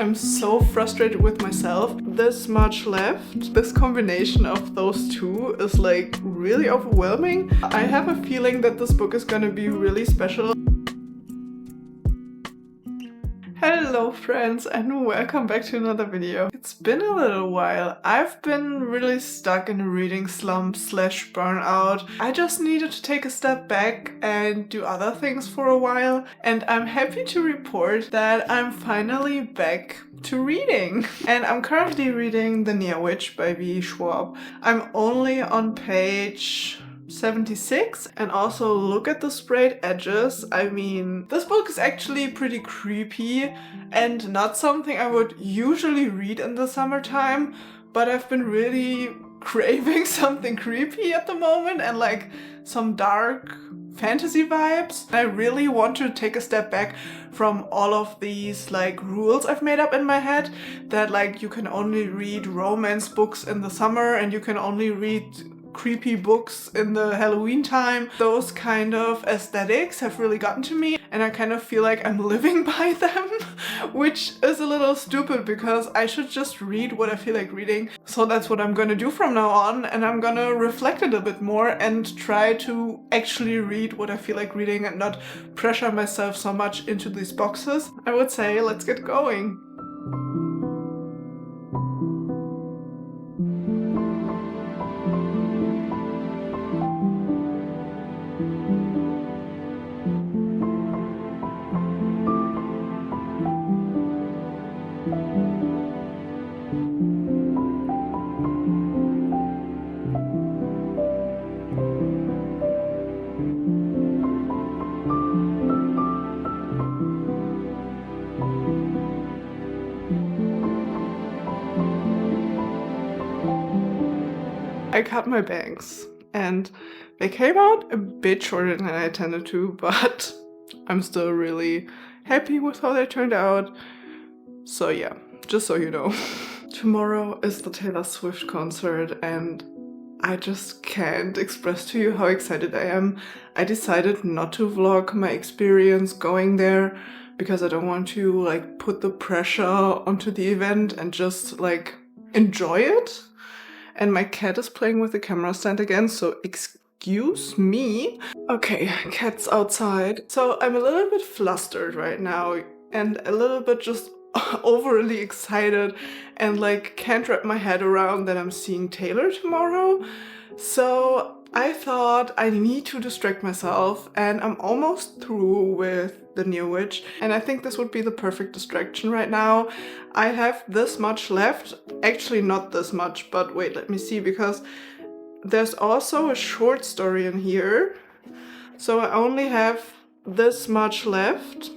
I'm so frustrated with myself. This much left. This combination of those two is like really overwhelming. I have a feeling that this book is gonna be really special. Hello friends and welcome back to another video. It's been a little while. I've been really stuck in a reading slump / burnout. I just needed to take a step back and do other things for a while, and I'm happy to report that I'm finally back to reading. And I'm currently reading The Near Witch by V. Schwab. I'm only on page 76, and also look at the sprayed edges. I mean, this book is actually pretty creepy and not something I would usually read in the summertime, but I've been really craving something creepy at the moment and like some dark fantasy vibes. I really want to take a step back from all of these like rules I've made up in my head that like you can only read romance books in the summer and you can only read creepy books in the Halloween time. Those kind of aesthetics have really gotten to me and I kind of feel like I'm living by them, which is a little stupid because I should just read what I feel like reading. So that's what I'm gonna do from now on, and I'm gonna reflect it a bit more and try to actually read what I feel like reading and not pressure myself so much into these boxes. I would say let's get going. I cut my bangs and they came out a bit shorter than I intended to, but I'm still really happy with how they turned out. So yeah, just so you know. Tomorrow is the Taylor Swift concert and I just can't express to you how excited I am. I decided not to vlog my experience going there because I don't want to like put the pressure onto the event and just like enjoy it. And my cat is playing with the camera stand again, so excuse me. Okay, cat's outside. So I'm a little bit flustered right now and a little bit just overly excited and like can't wrap my head around that I'm seeing Taylor tomorrow. So I thought I need to distract myself, and I'm almost through with The Near Witch, and I think this would be the perfect distraction right now. I have this much left. Actually not this much, but wait, let me see, because there's also a short story in here. So I only have this much left.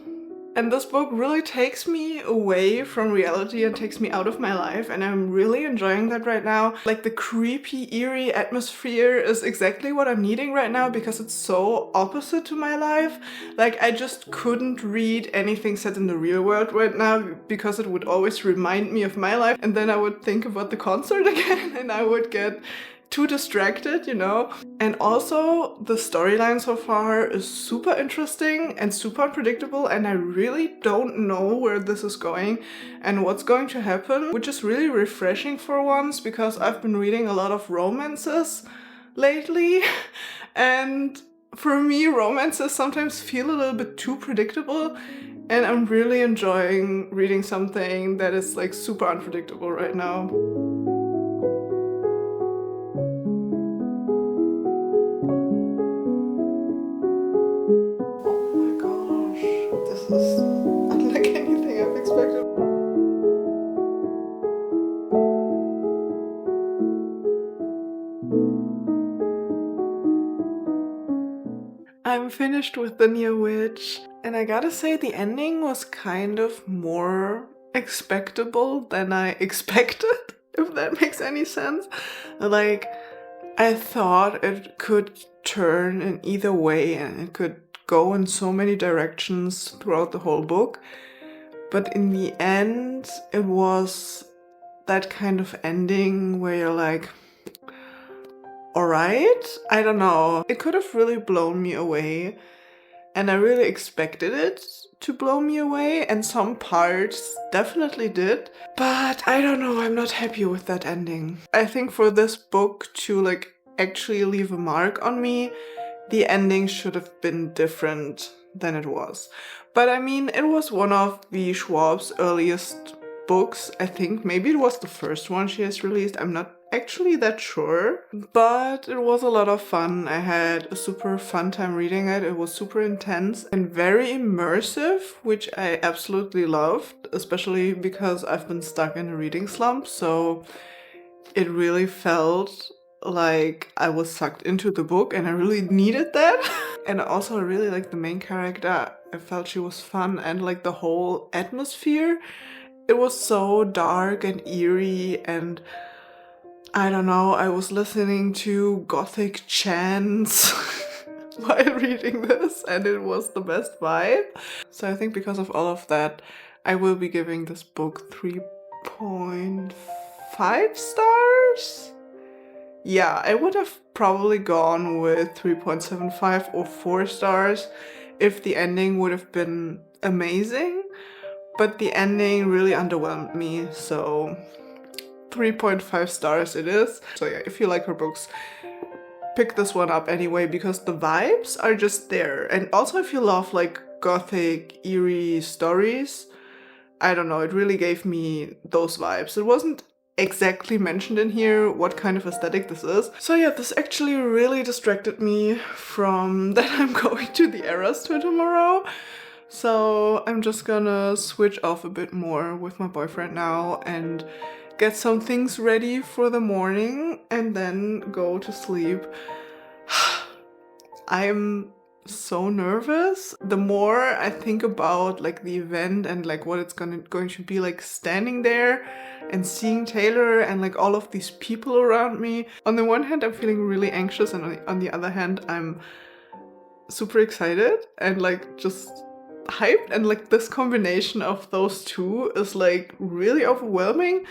And this book really takes me away from reality and takes me out of my life, and I'm really enjoying that right now. Like the creepy, eerie atmosphere is exactly what I'm needing right now because it's so opposite to my life. Like I just couldn't read anything set in the real world right now because it would always remind me of my life, and then I would think about the concert again and I would get too distracted, you know? And also the storyline so far is super interesting and super unpredictable, and I really don't know where this is going and what's going to happen, which is really refreshing for once because I've been reading a lot of romances lately and for me romances sometimes feel a little bit too predictable, and I'm really enjoying reading something that is like super unpredictable right now. This is unlike anything I've expected. I'm finished with The Near Witch, and I gotta say the ending was kind of more expectable than I expected, if that makes any sense. Like, I thought it could turn in either way and it could go in so many directions throughout the whole book, but in the end it was that kind of ending where you're like, alright, I don't know, it could have really blown me away. and I really expected it to blow me away, and some parts definitely did, but I don't know, I'm not happy with that ending. I think for this book to like actually leave a mark on me, the ending should have been different than it was. But I mean, it was one of V. Schwab's earliest books. I think maybe it was the first one she has released. I'm not actually that sure, but it was a lot of fun. I had a super fun time reading it. It was super intense and very immersive, which I absolutely loved, especially because I've been stuck in a reading slump. So it really felt like I was sucked into the book, and I really needed that. And also I really liked the main character. I felt she was fun, and like the whole atmosphere, it was so dark and eerie, and I don't know, I was listening to gothic chants while reading this, and it was the best vibe. So I think because of all of that, I will be giving this book 3.5 stars. Yeah, I would have probably gone with 3.75 or 4 stars if the ending would have been amazing, but the ending really underwhelmed me, so 3.5 stars it is. So yeah, if you like her books, pick this one up anyway, because the vibes are just there. And also if you love like gothic, eerie stories, I don't know, it really gave me those vibes. It wasn't exactly mentioned in here what kind of aesthetic this is. So yeah, this actually really distracted me from that I'm going to the Eras tour tomorrow. So I'm just gonna switch off a bit more with my boyfriend now and get some things ready for the morning and then go to sleep. I'm so nervous. The more I think about like the event and like what it's going to be like standing there and seeing Taylor and like all of these people around me. On the one hand, I'm feeling really anxious, and on the other hand, I'm super excited and like just hyped, and like this combination of those two is like really overwhelming.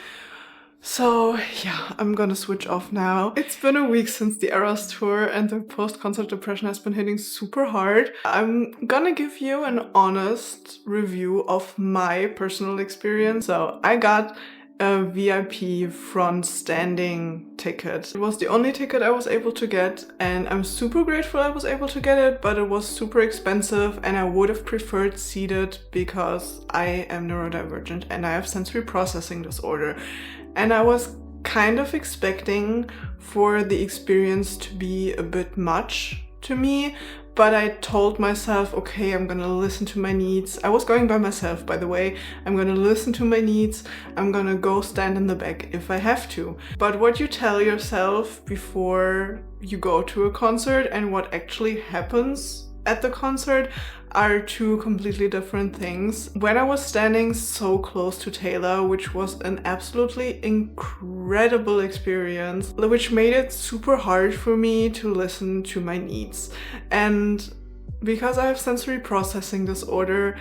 So yeah, I'm gonna switch off now. It's been a week since the Eras tour, and the post-concert depression has been hitting super hard. I'm gonna give you an honest review of my personal experience. So I got a VIP front standing ticket. It was the only ticket I was able to get, and I'm super grateful I was able to get it, but it was super expensive, and I would have preferred seated because I am neurodivergent and I have sensory processing disorder. And I was kind of expecting for the experience to be a bit much to me, but I told myself, okay, I'm gonna listen to my needs. I was going by myself, by the way. I'm gonna listen to my needs. I'm gonna go stand in the back if I have to. But what you tell yourself before you go to a concert and what actually happens at the concert are two completely different things. When I was standing so close to Taylor, which was an absolutely incredible experience, which made it super hard for me to listen to my needs. And because I have sensory processing disorder,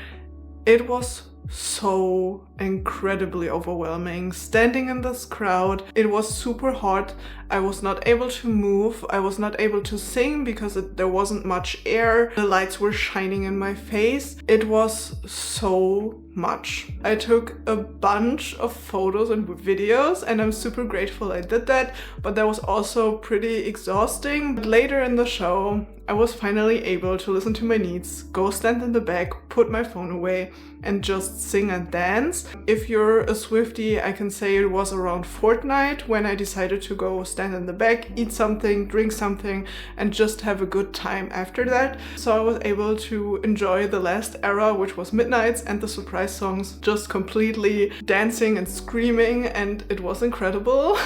it was so incredibly overwhelming. Standing in this crowd, it was super hot. I was not able to move. I was not able to sing because there wasn't much air. The lights were shining in my face. It was so much. I took a bunch of photos and videos, and I'm super grateful I did that, but that was also pretty exhausting. But later in the show, I was finally able to listen to my needs, go stand in the back, put my phone away, and just sing and dance. If you're a Swiftie, I can say it was around fortnight when I decided to go stand in the back, eat something, drink something, and just have a good time after that. So I was able to enjoy the last era, which was Midnights, and the surprise songs, just completely dancing and screaming, and it was incredible.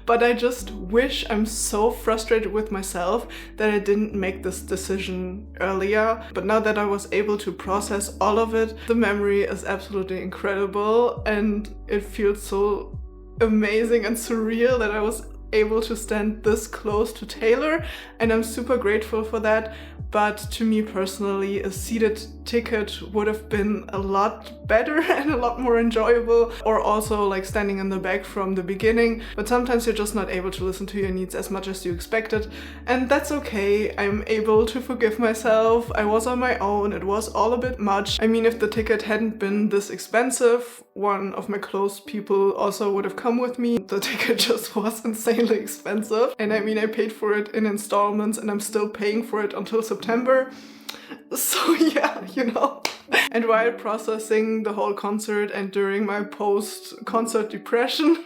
But I just wish, I'm so frustrated with myself that I didn't make this decision earlier. But now that I was able to process all of it, the memory is absolutely incredible, and it feels so amazing and surreal that I was able to stand this close to Taylor, and I'm super grateful for that. But to me personally, a seated ticket would have been a lot better and a lot more enjoyable, or also like standing in the back from the beginning. But sometimes you're just not able to listen to your needs as much as you expected, and that's okay. I'm able to forgive myself. I was on my own. It was all a bit much. I mean, if the ticket hadn't been this expensive, one of my close people also would have come with me. The ticket just was insanely expensive, and I mean, I paid for it in installments and I'm still paying for it until September. So yeah, you know. And while processing the whole concert and during my post-concert depression,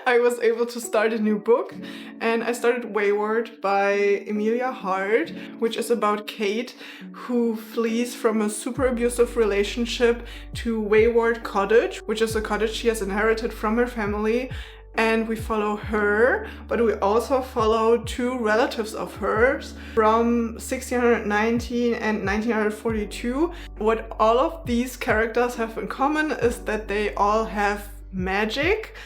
I was able to start a new book, and I started Wayward by Emilia Hart, which is about Kate, who flees from a super abusive relationship to Wayward Cottage, which is a cottage she has inherited from her family. And we follow her, but we also follow two relatives of hers from 1619 and 1942. What all of these characters have in common is that they all have magic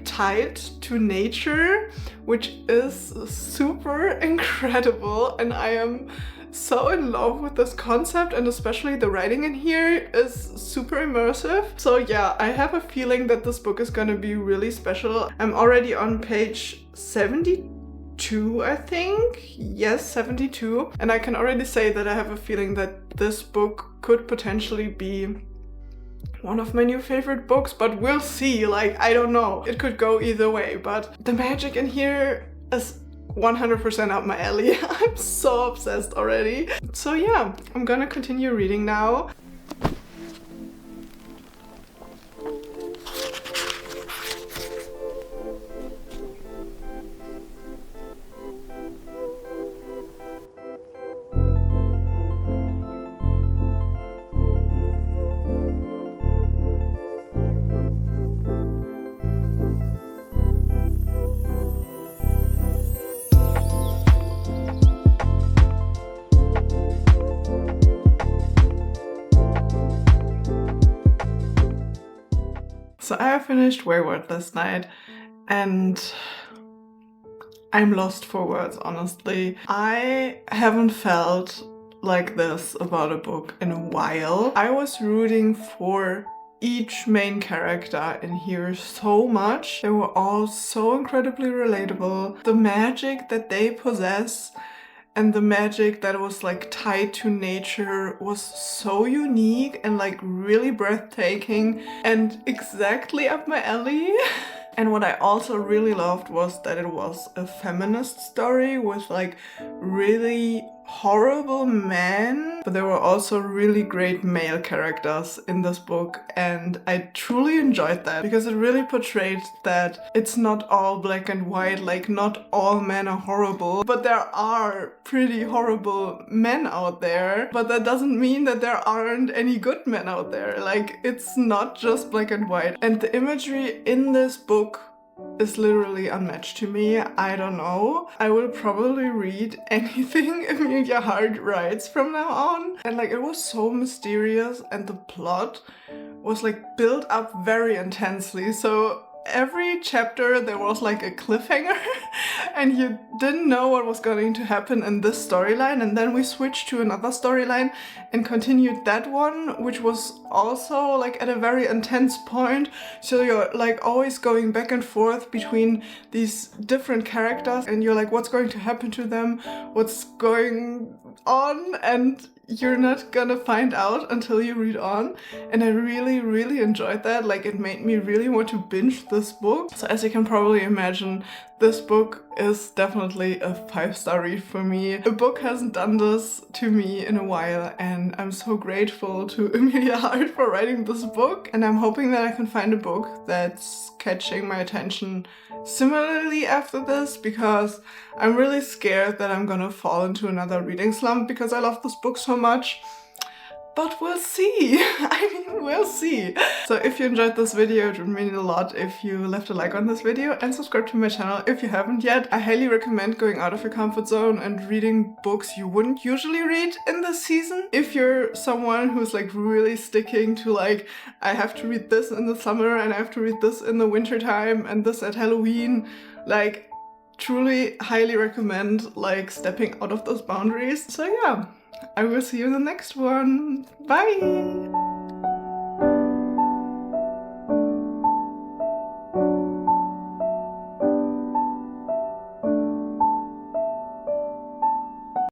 tied to nature, which is super incredible, and I am so in love with this concept, and especially the writing in here is super immersive. So yeah, I have a feeling that this book is gonna be really special. I'm already on page 72, I think. Yes, 72. And I can already say that I have a feeling that this book could potentially be one of my new favorite books, but we'll see. Like, I don't know. It could go either way, but the magic in here is 100% up my alley. I'm so obsessed already. So yeah, I'm gonna continue reading now. So I have finished Wayward last night, and I'm lost for words, honestly. I haven't felt like this about a book in a while. I was rooting for each main character in here so much. They were all so incredibly relatable. The magic that they possess and the magic that was like tied to nature was so unique and like really breathtaking and exactly up my alley. And what I also really loved was that it was a feminist story with like really horrible men, but there were also really great male characters in this book, and I truly enjoyed that because it really portrayed that it's not all black and white, like not all men are horrible, but there are pretty horrible men out there, but that doesn't mean that there aren't any good men out there. Like, it's not just black and white. And the imagery in this book is literally unmatched to me. I don't know. I will probably read anything Emilia Hart writes from now on. And like, it was so mysterious, and the plot was like built up very intensely. So every chapter there was like a cliffhanger and you didn't know what was going to happen in this storyline, and then we switched to another storyline and continued that one, which was also like at a very intense point. So you're like always going back and forth between these different characters, and you're like, what's going to happen to them, what's going on, and you're not gonna find out until you read on. And I really enjoyed that. Like, it made me really want to binge this book. So as you can probably imagine, this book is definitely a 5-star read for me. A book hasn't done this to me in a while, and I'm so grateful to Emilia Hart for writing this book. And I'm hoping that I can find a book that's catching my attention similarly after this, because I'm really scared that I'm gonna fall into another reading slump because I love this book so much. But we'll see. I mean, we'll see. So if you enjoyed this video, it would mean a lot if you left a like on this video and subscribe to my channel if you haven't yet. I highly recommend going out of your comfort zone and reading books you wouldn't usually read in this season. If you're someone who's like really sticking to like, I have to read this in the summer and I have to read this in the winter time and this at Halloween, Like, truly highly recommend like stepping out of those boundaries. So yeah, I will see you in the next one. Bye!